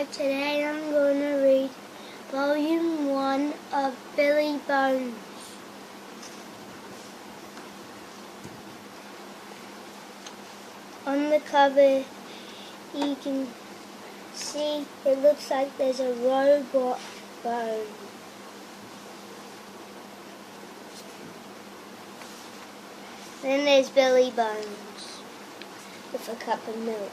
Hi, today I'm going to read Volume 1 of Billy Bones. On the cover you can see it looks like there's a robot bone. Then there's Billy Bones with a cup of milk.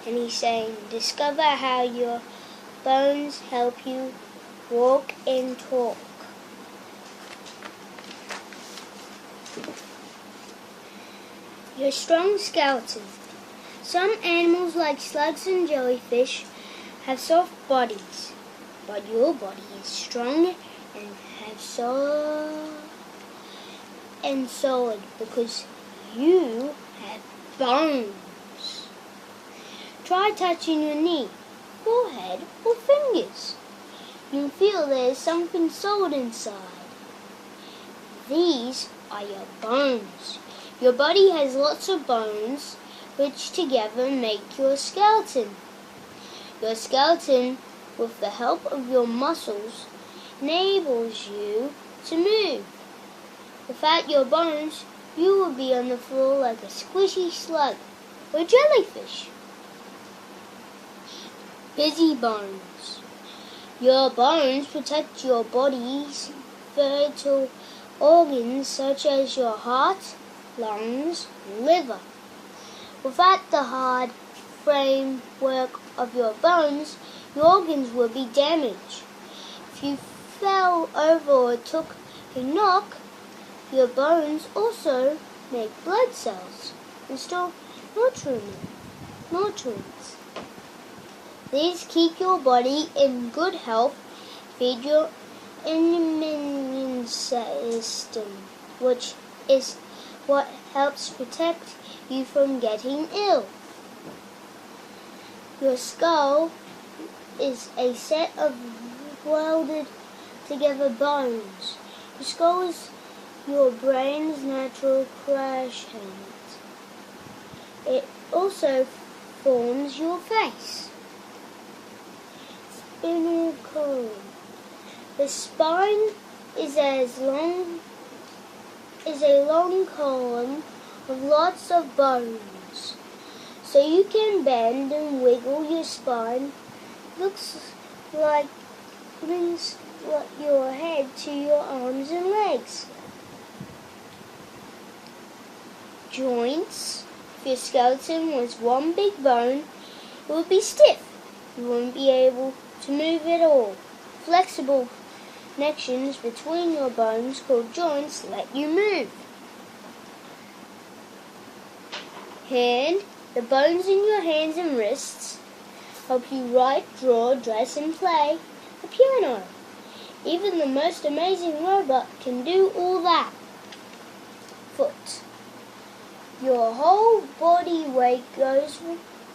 And he's saying, discover how your bones help you walk and talk. Your strong skeleton. Some animals like slugs and jellyfish have soft bodies, but your body is strong and solid because you have bones. Try touching your knee, forehead, or fingers. You'll feel there's something solid inside. These are your bones. Your body has lots of bones which together make your skeleton. Your skeleton, with the help of your muscles, enables you to move. Without your bones, you would be on the floor like a squishy slug or jellyfish. Busy bones. Your bones protect your body's vital organs such as your heart, lungs, liver. Without the hard framework of your bones, your organs will be damaged. If you fell over or took a knock, your bones also make blood cells and store nutrients. These keep your body in good health, feed your immune system, which is what helps protect you from getting ill. Your skull is a set of welded together bones. Your skull is your brain's natural crash helmet. It also forms your face. Spinal column. The spine is a long column of lots of bones, so you can bend and wiggle your spine. Links your head to your arms and legs. Joints. If your skeleton was one big bone, it would be stiff. You wouldn't be able to move at all. Flexible connections between your bones called joints let you move. Hand. The bones in your hands and wrists help you write, draw, dress, and play the piano. Even the most amazing robot can do all that. Foot. Your whole body weight goes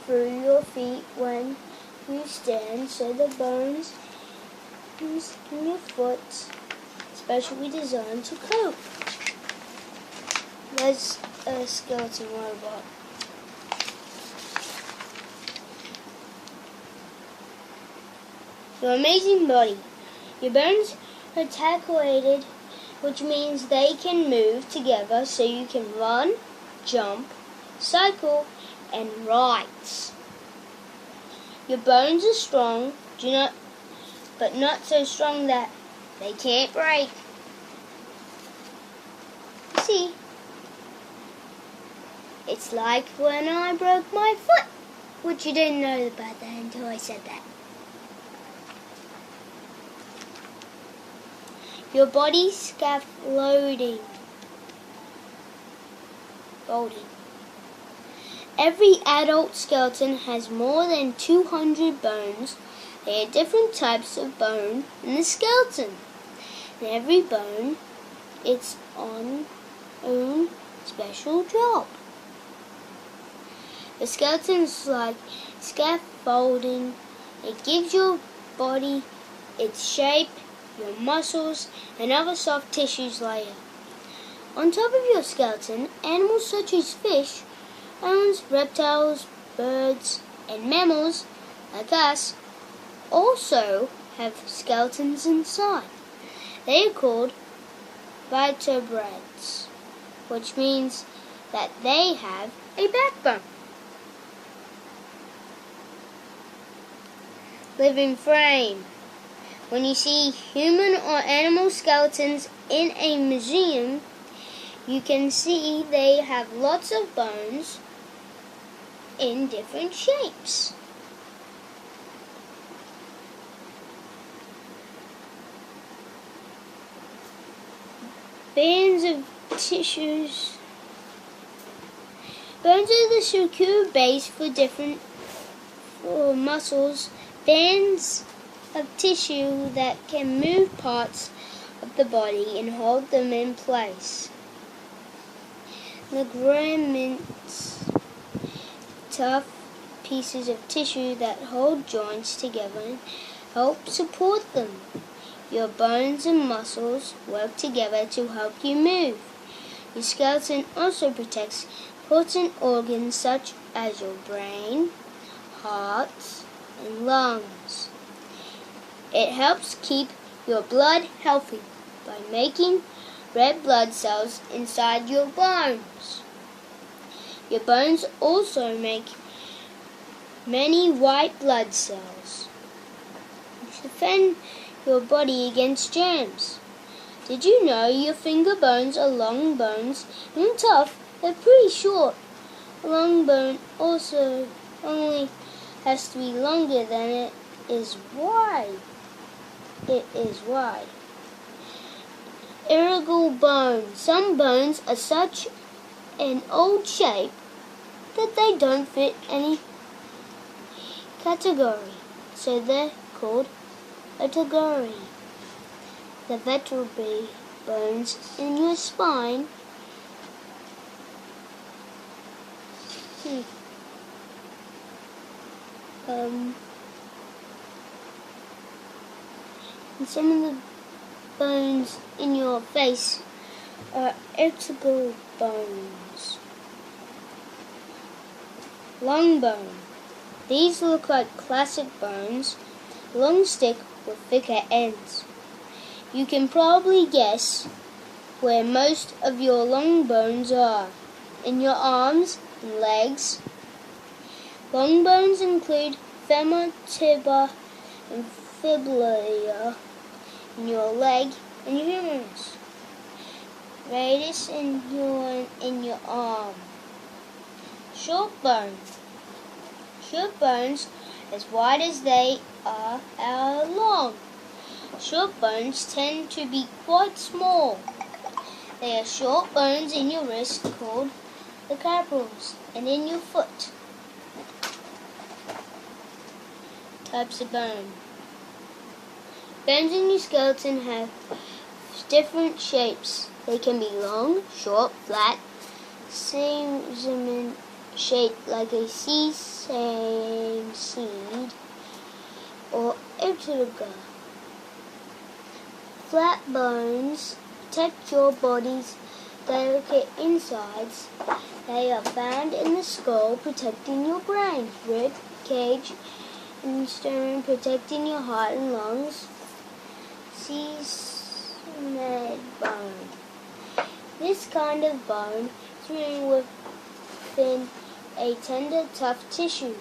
through your feet when you stand, so the bones in your foot specially designed to cope. There's a skeleton robot. Your amazing body. Your bones are articulated, which means they can move together so you can run, jump, cycle, and write. Your bones are strong, but not so strong that they can't break. See, it's like when I broke my foot, which you didn't know about that until I said that. Your body's scaffolding. Every adult skeleton has more than 200 bones. There are different types of bone in the skeleton. And every bone, its own special job. The skeleton is like scaffolding. It gives your body its shape, your muscles, and other soft tissues layer. On top of your skeleton, animals such as fish, reptiles, birds, and mammals like us, also have skeletons inside. They are called vertebrates, which means that they have a backbone. Living frame. When you see human or animal skeletons in a museum, you can see they have lots of bones in different shapes. Bands of tissues. Bones are the secure base for different muscles. Bands of tissue that can move parts of the body and hold them in place. Ligaments, tough pieces of tissue that hold joints together and help support them. Your bones and muscles work together to help you move. Your skeleton also protects important organs such as your brain, heart, and lungs. It helps keep your blood healthy by making red blood cells inside your bones. Your bones also make many white blood cells, which defend your body against germs. Did you know your finger bones are long bones and tough? They're pretty short. A long bone also only has to be longer than it is wide. It is wide. Irregular bones. Some bones are such an old shape that they don't fit any category, so they're called vertebrae. The vertebrae bones in your spine and some of the bones in your face are vertebral bones. Long bone. These look like classic bones, long stick with thicker ends. You can probably guess where most of your long bones are. In your arms and legs. Long bones include femur, tibia, and fibula in your leg and humerus. Radius in your arm. Short bone. Short bones, as wide as they are long. Short bones tend to be quite small. They are short bones in your wrist called the carpals and in your foot. Types of bone. Bones in your skeleton have different shapes. They can be long, short, flat, sesame shaped like a sesame seed, or irregular. Flat bones protect your body's delicate insides. They are found in the skull, protecting your brain, rib cage, and sternum, protecting your heart and lungs. Sesame bone. This kind of bone is made within a tender, tough tissue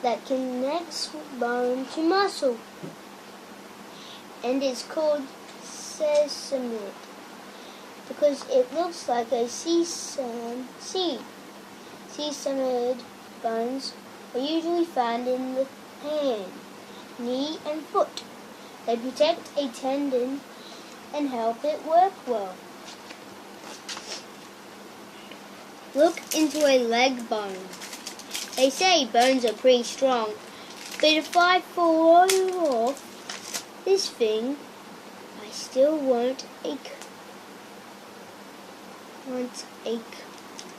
that connects bone to muscle and is called sesame because it looks like a sesame seed. Sesame bones are usually found in the hand, knee, and foot. They protect a tendon and help it work well. Look into a leg bone. They say bones are pretty strong, but if I fall off this thing, I still want a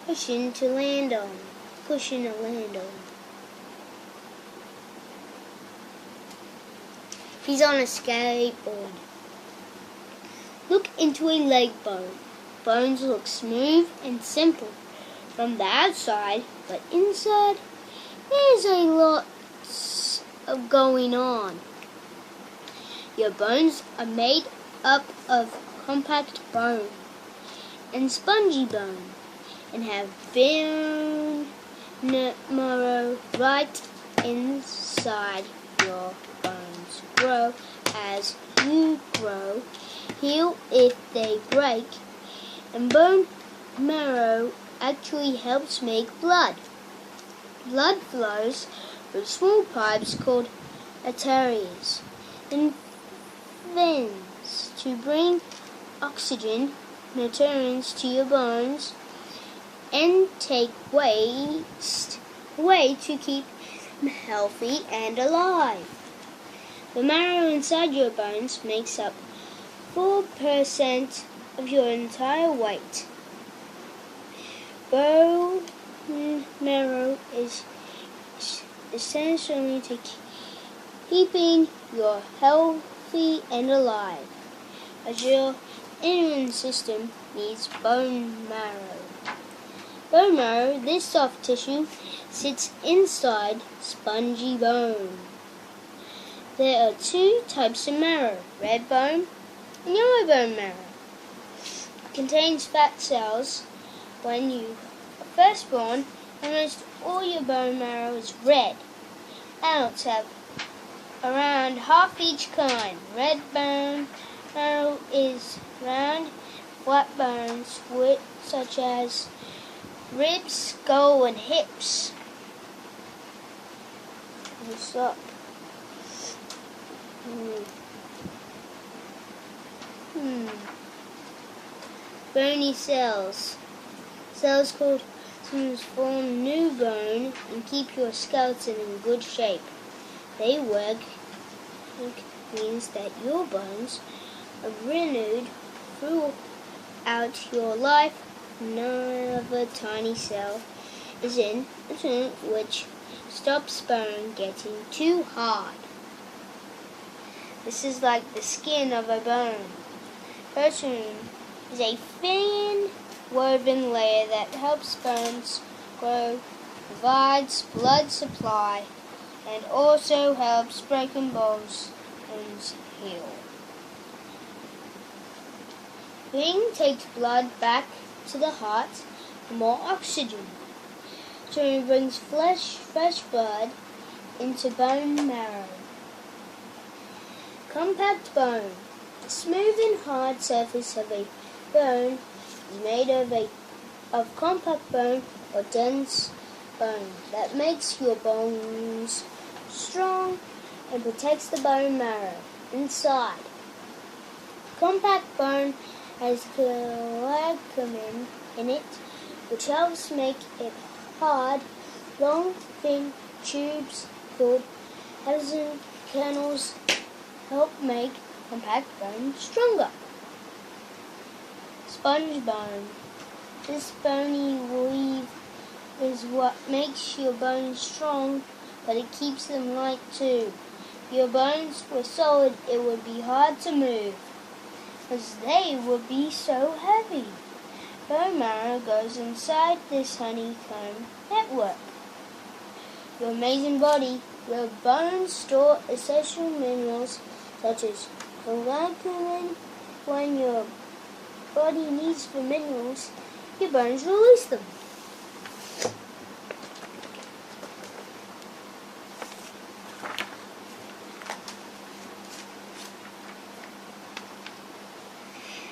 cushion to land on. He's on a skateboard. Look into a leg bone. Bones look smooth and simple from the outside, but inside there's a lot of going on. Your bones are made up of compact bone and spongy bone and have bone marrow right inside your bones. Grow as you grow, heal if they break, and bone marrow actually helps make blood. Blood flows through small pipes called arteries and veins to bring oxygen, nutrients to your bones, and take waste away to keep them healthy and alive. The marrow inside your bones makes up 4% of your entire weight. Bone marrow is essential to keeping you healthy and alive, as your immune system needs bone marrow. Bone marrow, this soft tissue, sits inside spongy bone. There are 2 types of marrow, red bone and yellow bone marrow. It contains fat cells. When you are first born, almost all your bone marrow is red. Adults have around half each kind. Red bone marrow is round, flat bones, such as ribs, skull, and hips. What's up? Bony cells. Cells called to form new bone and keep your skeleton in good shape. They work means that your bones are renewed throughout your life. Another tiny cell is in between which stops bone getting too hard. This is like the skin of a bone. Protein is a thin woven layer that helps bones grow, provides blood supply, and also helps broken bones heal. Being takes blood back to the heart for more oxygen. So it brings fresh blood into bone marrow. Compact bone. The smooth and hard surface of a bone is made of compact bone or dense bone that makes your bones strong and protects the bone marrow inside. Compact bone has collagen in it, which helps make it hard. Long, thin tubes called hyaline canals help make compact bone stronger. Sponge bone. This bony weave is what makes your bones strong, but it keeps them light too. If your bones were solid, it would be hard to move, as they would be so heavy. Bone marrow goes inside this honeycomb network. Your amazing body, your bones store essential minerals such as collagen. When your body needs the minerals, your bones release them.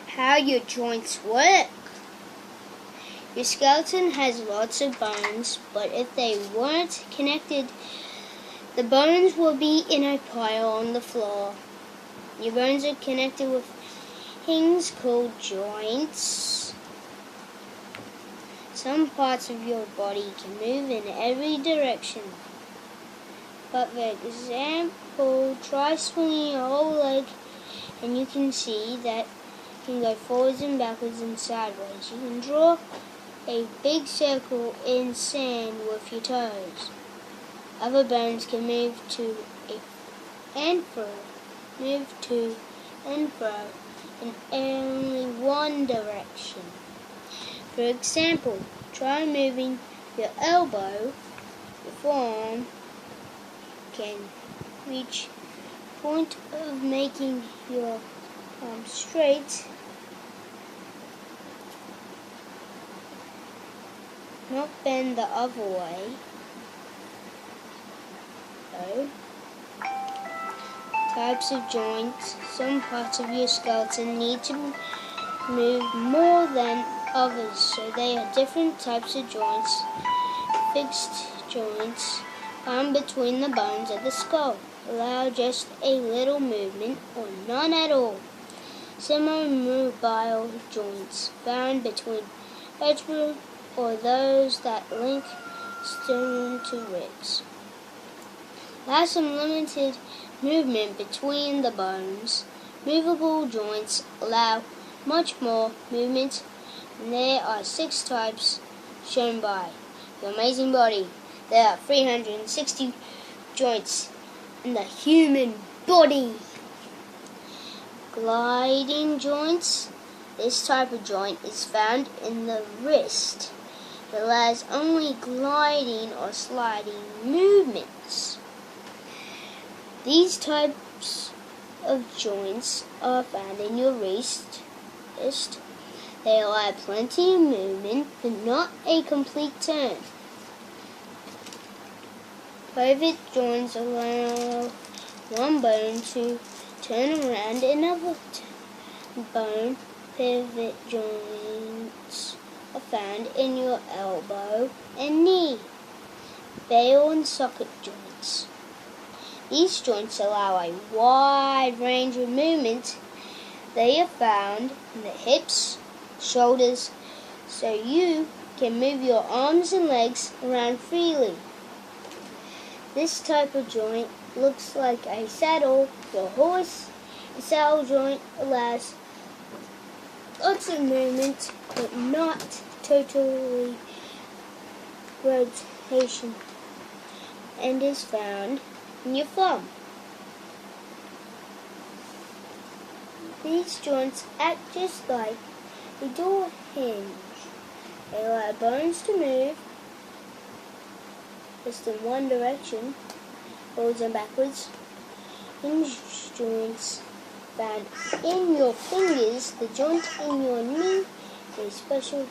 How your joints work. Your skeleton has lots of bones, but if they weren't connected, the bones will be in a pile on the floor. Your bones are connected with things called joints. Some parts of your body can move in every direction. But for example, try swinging your whole leg and you can see that you can go forwards and backwards and sideways. You can draw a big circle in sand with your toes. Other bones can move to and fro in only one direction. For example, try moving your elbow. Your forearm can reach point of making your arm straight, not bend the other way. So, types of joints. Some parts of your skeleton need to move more than others, so they are different types of joints. Fixed joints found between the bones of the skull allow just a little movement or none at all. Semi-mobile joints found between vertebrae or those that link sternum to ribs allow some limited movement between the bones. Movable joints allow much more movement, and there are 6 types shown by Your Amazing Body. There are 360 joints in the human body. Gliding joints. This type of joint is found in the wrist. It allows only gliding or sliding movements. These types of joints are found in your wrist. They allow plenty of movement, but not a complete turn. Pivot joints allow one bone to turn around another bone. Pivot joints are found in your elbow and knee. Bale and socket joints. These joints allow a wide range of movement. They are found in the hips, shoulders, so you can move your arms and legs around freely. This type of joint looks like a saddle for a horse. The saddle joint allows lots of movement, but not totally rotation, and is found in your thumb. These joints act just like a door hinge. They allow bones to move just in one direction, forwards and backwards. Hinge joints found in your fingers. The joint in your knee is a special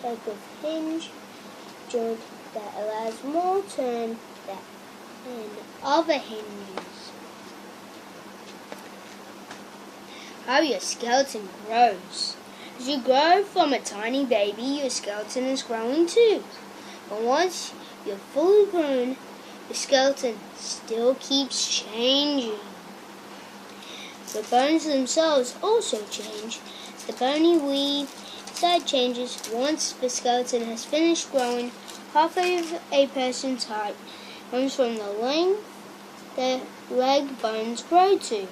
type of hinge joint that allows more turn than other hinges. How your skeleton grows. As you grow from a tiny baby, your skeleton is growing too. But once you're fully grown, the skeleton still keeps changing. The bones themselves also change. The bony weave inside changes once the skeleton has finished growing. Half of a person's height comes from the length the leg bones grow to.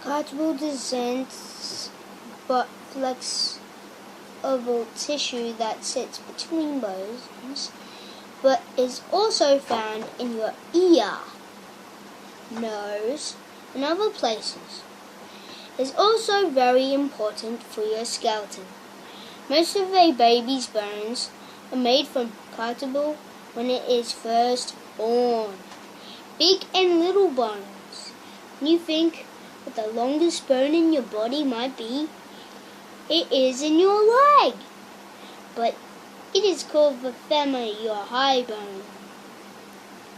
Cartilage descends but flexible tissue that sits between bones, but is also found in your ear, nose, and other places. Is also very important for your skeleton. Most of a baby's bones are made from cartilage when it is first born. Big and little bones. When you think what the longest bone in your body might be, it is in your leg. But it is called the femur, your high bone.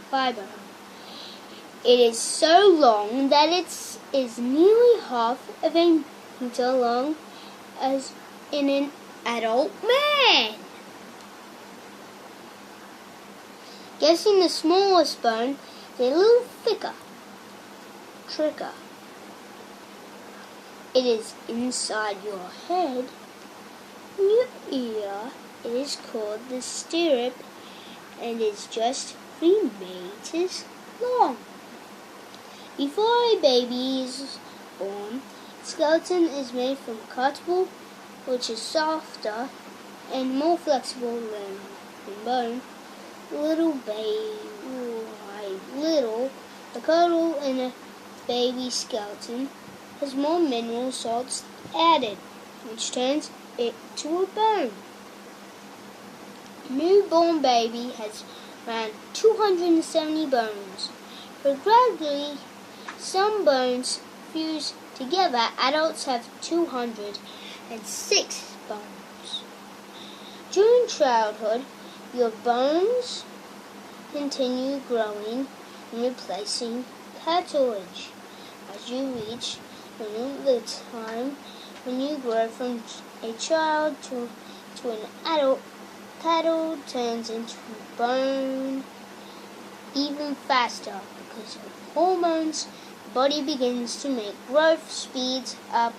Thigh bone. It is so long that it is nearly half of a meter long as in an adult man. Guessing the smallest bone is a little thicker. Trigger. It is inside your head. In your ear, it is called the stirrup and is just 3 meters long. Before a baby is born, the skeleton is made from cartilage, which is softer and more flexible than bone. Little, the cartilage in a baby skeleton has more mineral salts added, which turns it to a bone. A newborn baby has around 270 bones. But gradually, some bones fuse together. Adults have 206 bones. During childhood, your bones continue growing and replacing cartilage. As you reach the time when you grow from a child to an adult, cartilage turns into bone even faster because of hormones. The body begins to make growth speeds up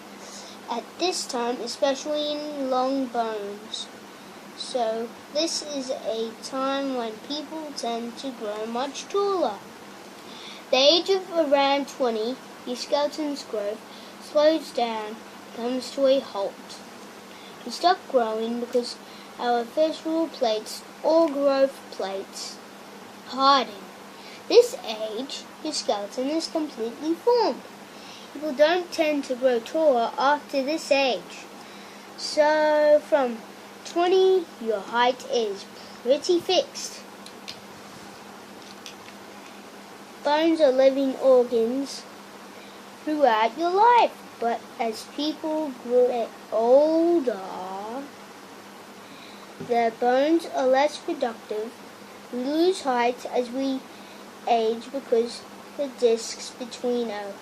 at this time, especially in long bones. So this is a time when people tend to grow much taller. The age of around 20, your skeleton's growth slows down, comes to a halt. We stop growing because our visceral plates or growth plates harden. This age, your skeleton is completely formed. People don't tend to grow taller after this age. So from 20, your height is pretty fixed. Bones are living organs throughout your life, but as people grow older, their bones are less productive. We lose height as we age because the discs between our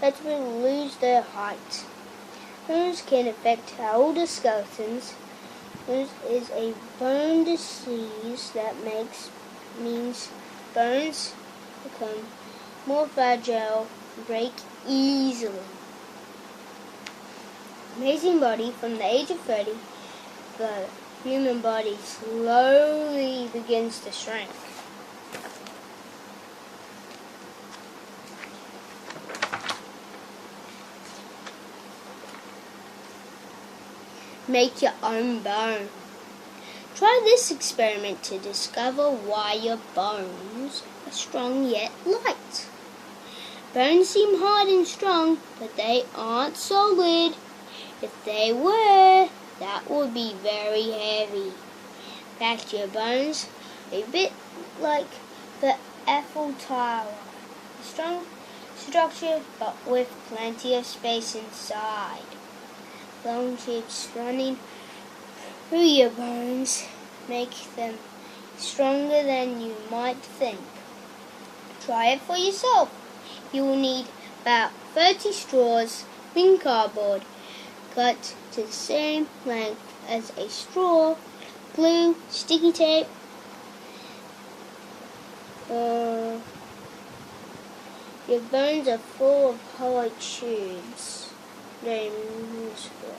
vertebrae lose their height. Bones can affect our older skeletons. There is a bone disease that means bones become more fragile, break easily. Amazing body. From the age of 30, the human body slowly begins to shrink. Make your own bone. Try this experiment to discover why your bones are strong yet light. Bones seem hard and strong, but they aren't solid. If they were, that would be very heavy. In fact, your bones are a bit like the Eiffel Tower. A strong structure, but with plenty of space inside. Long tubes running through your bones make them stronger than you might think. Try it for yourself. You will need about 30 straws, thin cardboard, cut to the same length as a straw, glue, sticky tape, your bones are full of hollow tubes. Very useful.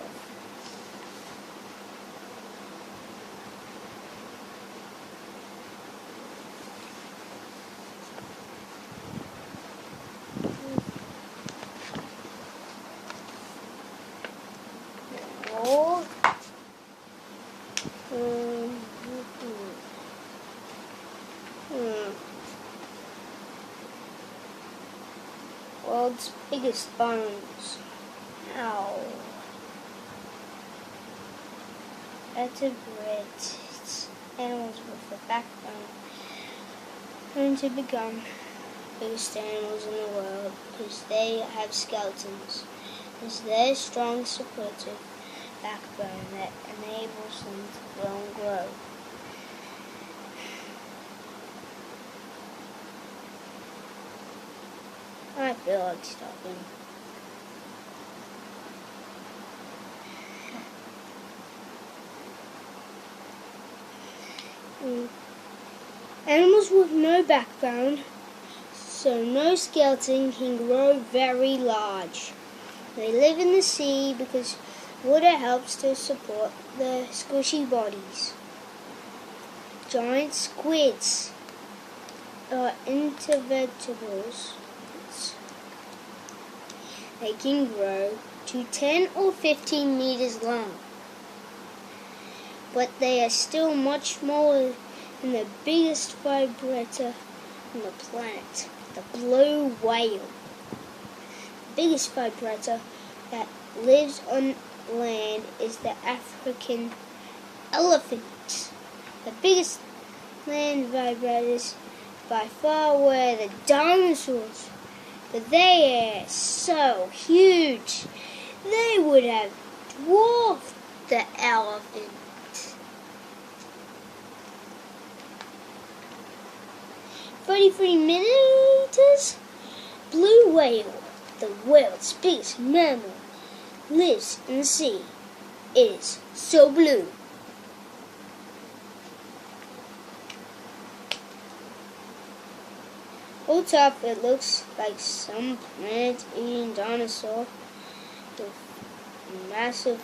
World's biggest bones. Ow. Vertebrates, animals with a backbone, going to become biggest animals in the world because they have skeletons. It's their strong supportive backbone that enables them to grow and grow. I feel like stopping. Animals with no backbone, so no skeleton, can grow very large. They live in the sea because water helps to support their squishy bodies. Giant squids are invertebrates. They can grow to 10 or 15 meters long, but they are still much smaller than the biggest vibrator on the planet, the blue whale. The biggest vibrator that lives on land is the African elephant. The biggest land vibrators by far were the dinosaurs, but they are so huge they would have dwarfed the elephant. 33 millimeters? Blue whale, the world's biggest mammal, lives in the sea. It is so blue. On top it looks like some plant-eating dinosaur with massive.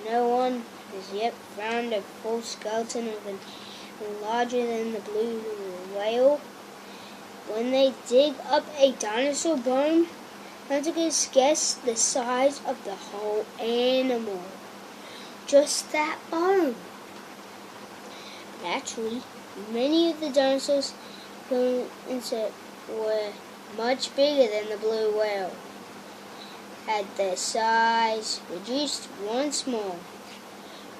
No one has yet found a full skeleton of an larger than the blue whale. When they dig up a dinosaur bone, hunters guess the size of the whole animal. Just that bone. Naturally, many of the dinosaurs bones were much bigger than the blue whale. Had their size reduced once more,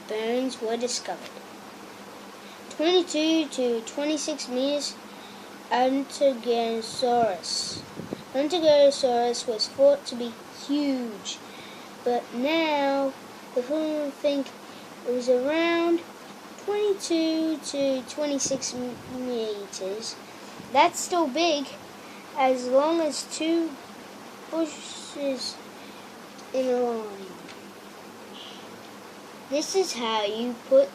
bones were discovered. 22 to 26 meters. Ankylosaurus. Ankylosaurus was thought to be huge, but now the people think it was around 22 to 26 meters. That's still big, as long as two bushes in a line. This is how you put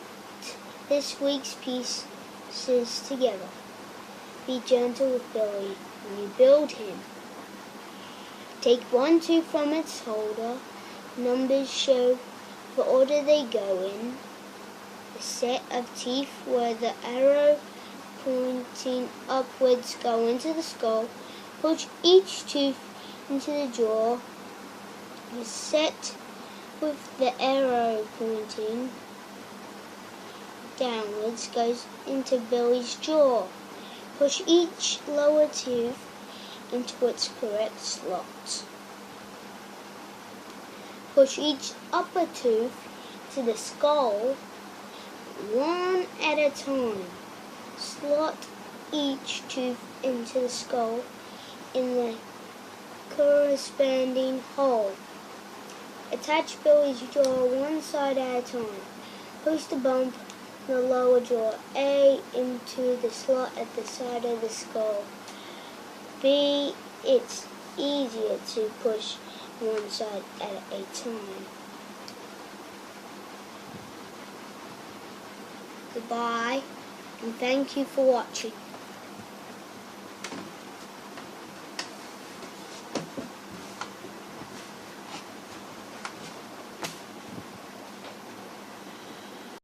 this week's pieces together. Be gentle with Billy when you build him. Take one tooth from its holder. Numbers show the order they go in. The set of teeth where the arrow pointing upwards go into the skull. Push each tooth into the jaw. The set with the arrow pointing downwards goes into Billy's jaw. Push each lower tooth into its correct slot. Push each upper tooth to the skull one at a time. Slot each tooth into the skull in the corresponding hole. Attach Billy's jaw one side at a time. Push the bump in the lower jaw A into the slot at the side of the skull. B, it's easier to push one side at a time. Goodbye, and thank you for watching.